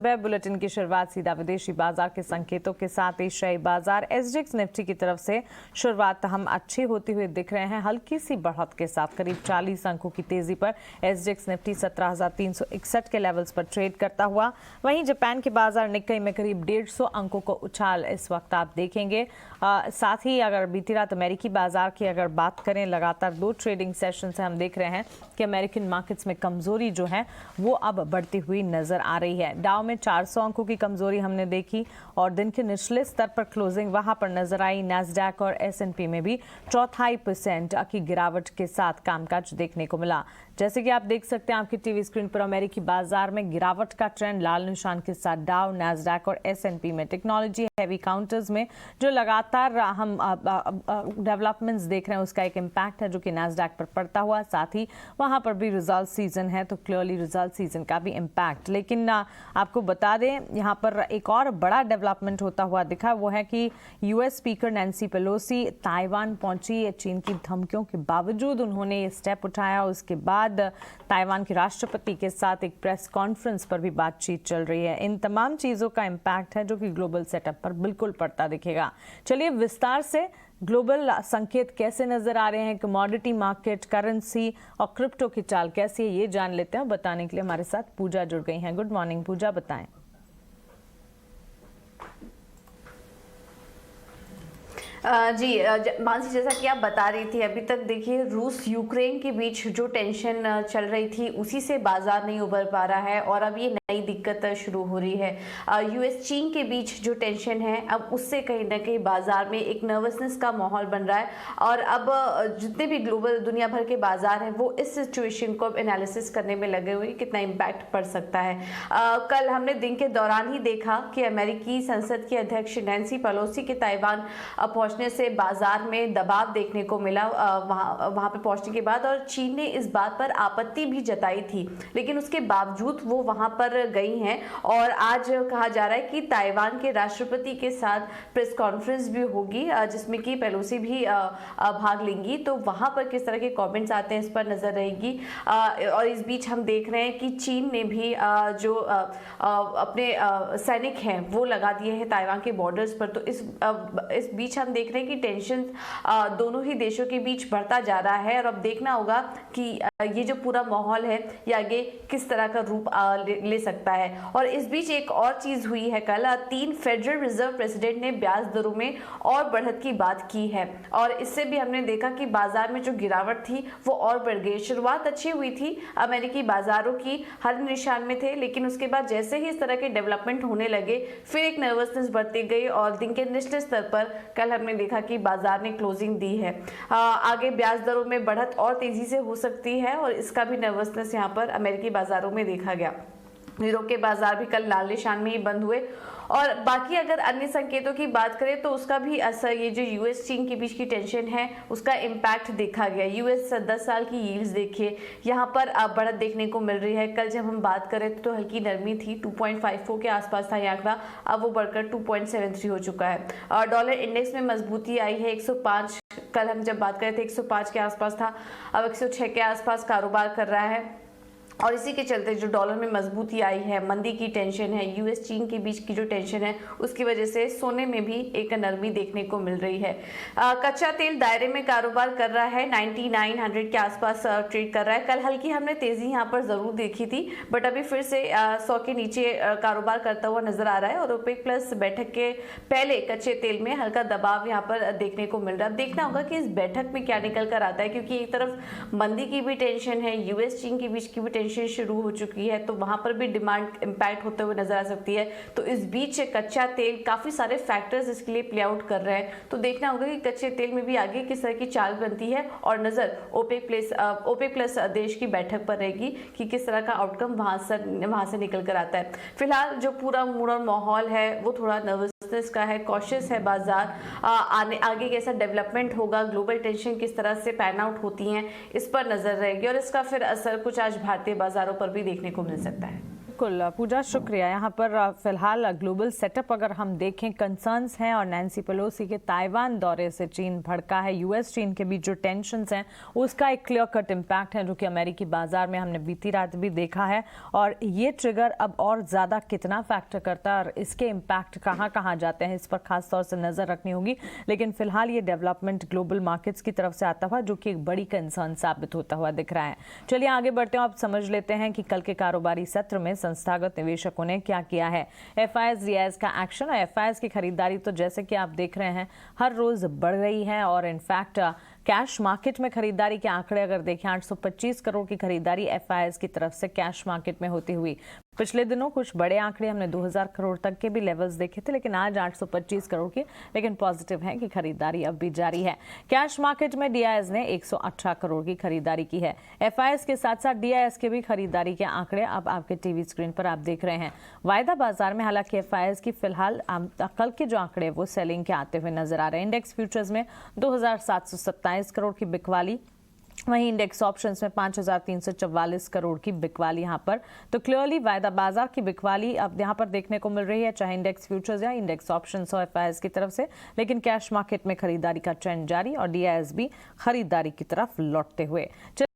Web bulletin की शुरुआत सीधा विदेशी बाजार के संकेतों के साथ एशियाई बाजार एसजीएक्स निफ्टी की तरफ से शुरुआत हम अच्छी होती हुई दिख रहे हैं। हल्की सी बढ़त के साथ करीब 40 अंकों की तेजी पर एसजीएक्स निफ्टी 17,361 के लेवल्स पर ट्रेड करता हुआ। वहीं जापान के बाजार निक्केई में करीब 150 अंकों को उछाल इस वक्त आप देखेंगे। साथ ही अगर बीती रात अमेरिकी बाजार की अगर बात करें, लगातार 2 ट्रेडिंग सेशन से हम देख रहे हैं कि अमेरिकन मार्केट्स में कमजोरी जो है वो अब बढ़ती हुई नजर आ रही है। डाउ में 400 अंकों की कमजोरी हमने देखी और दिन के निचले स्तर पर क्लोजिंग वहां पर नजर आई। नैस्डैक और एसएनपी में भी 0.25% की गिरावट के साथ कामकाज देखने को मिला। जैसे कि आप देख सकते हैं आपकी टीवी स्क्रीन पर, अमेरिकी बाजार में गिरावट का ट्रेंड लाल निशान के साथ डाउ, नैस्डैक और एसएनपी में। टेक्नोलॉजी हैवी काउंटर्स में जो लगातार हम डेवलपमेंट्स देख रहे हैं उसका एक इम्पैक्ट है जो कि नैस्डैक पर पड़ता हुआ। साथ ही वहां पर भी रिजल्ट सीजन है तो क्लियरली रिजल्ट सीजन का भी इम्पैक्ट। लेकिन आपको बता दें यहाँ पर एक और बड़ा डेवलपमेंट होता हुआ दिखा, वो है कि US speaker Nancy Pelosi Taiwan पहुंची। चीन की धमकियों के बावजूद उन्होंने ये स्टेप उठाया। उसके बाद ताइवान के राष्ट्रपति के साथ एक प्रेस कॉन्फ्रेंस पर भी बातचीत चल रही है। इन तमाम चीजों का इम्पैक्ट है जो कि ग्लोबल सेटअप पर बिल्कुल पड़ता दिखेगा। चलिए विस्तार से ग्लोबल संकेत कैसे नजर आ रहे हैं, कमोडिटी मार्केट, करेंसी और क्रिप्टो की चाल कैसी है, ये जान लेते हैं। बताने के लिए हमारे साथ पूजा जुड़ गई हैं। गुड मॉर्निंग पूजा, बताएं। जी मानसी, जैसा कि आप बता रही थी, अभी तक देखिए रूस यूक्रेन के बीच जो टेंशन चल रही थी उसी से बाजार नहीं उभर पा रहा है और अब ये नई दिक्कत शुरू हो रही है। यूएस चीन के बीच जो टेंशन है अब उससे कहीं ना कहीं बाजार में एक नर्वसनेस का माहौल बन रहा है और अब जितने भी ग्लोबल दुनिया भर के बाजार हैं वो इस सिचुएशन को अब एनालिसिस करने में लगे हुए कितना इम्पैक्ट पड़ सकता है। कल हमने दिन के दौरान ही देखा कि अमेरिकी संसद की अध्यक्ष नैंसी पेलोसी के ताइवान पहुंचने से बाजार में दबाव देखने को मिला वहां पे पहुंचने के बाद, और चीन ने इस बात पर आपत्ति भी जताई थी, लेकिन उसके बावजूद वो वहां पर गई हैं और आज कहा जा रहा है कि ताइवान के राष्ट्रपति के साथ प्रेस कॉन्फ्रेंस भी होगी जिसमें कि पेलोसी भी भाग लेंगी। तो वहां पर किस तरह के कमेंट्स आते हैं इस पर नजर रहेगी। और इस बीच हम देख रहे हैं कि चीन ने भी जो अपने सैनिक हैं वो लगा दिए हैं ताइवान के बॉर्डर्स पर। तो इस बीच हम देख रहे हैं कि टेंशन दोनों ही देशों के बीच बढ़ता जा रहा है और अब देखना होगा कि ये जो पूरा माहौल है ये आगे किस तरह का रूप ले सकता है। और इस बीच एक और चीज हुई है, कल 3 फेडरल रिजर्व प्रेसिडेंट ने ब्याज दरों में और बढ़त की बात की है और इससे भी हमने देखा कि बाजार में जो गिरावट थी वो और बढ़ गई। शुरुआत अच्छी हुई थी, अमेरिकी बाजारों की हर निशान में थे, लेकिन उसके बाद जैसे ही इस तरह के डेवलपमेंट होने लगे फिर एक नर्वसनेस बढ़ती गई और दिन के निचले स्तर पर कल हमने देखा कि बाजार ने क्लोजिंग दी है। आगे ब्याज दरों में बढ़त और तेजी से हो सकती है और इसका भी नर्वसनेस यहाँ पर अमेरिकी बाजारों में देखा गया। यूरोप के बाजार भी कल लाल निशान में ही बंद हुए और बाकी अगर अन्य संकेतों की बात करें तो उसका भी असर, ये जो यूएस चीन के बीच की टेंशन है उसका इम्पैक्ट देखा गया। यूएस 10 साल की यील्ड्स देखिए, यहाँ पर बढ़त देखने को मिल रही है। कल जब हम बात करें तो हल्की नरमी थी, 2.54 के आसपास था ये आंकड़ा, अब वो बढ़कर 2.73 हो चुका है। डॉलर इंडेक्स में मजबूती आई है, 105, कल हम जब बात करें थे 105 के आसपास था, अब 106 के आसपास कारोबार कर रहा है और इसी के चलते जो डॉलर में मजबूती आई है, मंदी की टेंशन है, यूएस चीन के बीच की जो टेंशन है उसकी वजह से सोने में भी एक नरमी देखने को मिल रही है। कच्चा तेल दायरे में कारोबार कर रहा है, 9900 के आसपास ट्रेड कर रहा है। कल हल्की हमने तेजी यहाँ पर जरूर देखी थी बट अभी फिर से 100 के नीचे कारोबार करता हुआ नजर आ रहा है और ओपेक प्लस बैठक के पहले कच्चे तेल में हल्का दबाव यहाँ पर देखने को मिल रहा है। अब देखना होगा कि इस बैठक में क्या निकल कर आता है, क्योंकि एक तरफ मंदी की भी टेंशन है, यूएस चीन के बीच की भी टेंशन शुरू हो चुकी है, तो वहां पर भी डिमांड इंपैक्ट होते हुए नजर आ सकती है। तो इस बीच कच्चा तेल, काफी सारे फैक्टर्स इसके लिए प्ले आउट कर रहे हैं, तो देखना होगा कि कच्चे तेल में भी आगे किस तरह की चाल बनती है और नजर ओपेक प्लस देश की बैठक पर रहेगी कि किस तरह का आउटकम वहां से निकल कर आता है। फिलहाल जो पूरा मूड और माहौल है वो थोड़ा नर्वसनेस का है, कॉशियस है बाजार। आगे कैसा डेवलपमेंट होगा, ग्लोबल टेंशन किस तरह से पैन आउट होती हैं, इस पर नजर रहेगी और इसका फिर असर कुछ आज भारतीय बाजारों पर भी देखने को मिल सकता है। बिल्कुल पूजा, शुक्रिया। यहाँ पर फिलहाल ग्लोबल सेटअप अगर हम देखें, कंसर्न्स हैं और नैन्सी पेलोसी के ताइवान दौरे से चीन भड़का है। यूएस चीन के बीच जो टेंशन्स हैं उसका एक क्लियर कट इम्पैक्ट है, जो कि अमेरिकी बाजार में हमने बीती रात भी देखा है। और ये ट्रिगर अब और ज़्यादा कितना फैक्टर करता है और इसके इम्पैक्ट कहाँ कहाँ जाते हैं, इस पर खास तौर से नज़र रखनी होगी। लेकिन फिलहाल ये डेवलपमेंट ग्लोबल मार्केट्स की तरफ से आता हुआ, जो कि एक बड़ी कंसर्न साबित होता हुआ दिख रहा है। चलिए आगे बढ़ते हैं, आप समझ लेते हैं कि कल के कारोबारी सत्र में संस्थागत निवेशकों ने क्या किया है। एफआईएस डीआईएस का एक्शन और एफआईएस की खरीदारी तो जैसे कि आप देख रहे हैं हर रोज बढ़ रही है। और इनफैक्ट कैश मार्केट में खरीदारी के आंकड़े अगर देखें, 825 करोड़ की खरीदारी एफआईएस की तरफ से कैश मार्केट में होती हुई। पिछले दिनों कुछ बड़े आंकड़े हमने 2000 करोड़ तक के भी लेवल्स देखे थे, लेकिन आज 825 करोड़ की। लेकिन पॉजिटिव है कि खरीदारी अब भी जारी है। कैश मार्केट में डीआईएस ने 118 करोड़ की खरीदारी की है। एफआईएस के साथ साथ डीआईएस के भी खरीदारी के आंकड़े अब आपके टीवी स्क्रीन पर आप देख रहे हैं। वायदा बाजार में हालांकि एफआईएस की फिलहाल कल के जो आंकड़े वो सेलिंग के आते हुए नजर आ रहे हैं। इंडेक्स फ्यूचर्स में 2727 करोड़ की बिकवाली, वहीं इंडेक्स ऑप्शंस में 5344 करोड़ की बिकवाली यहाँ पर। तो क्लियरली वायदा बाजार की बिकवाली अब यहाँ पर देखने को मिल रही है, चाहे इंडेक्स फ्यूचर्स या इंडेक्स ऑप्शंस हो एफआईएस की तरफ से। लेकिन कैश मार्केट में खरीदारी का ट्रेंड जारी और डीआईएस भी खरीदारी की तरफ लौटते हुए।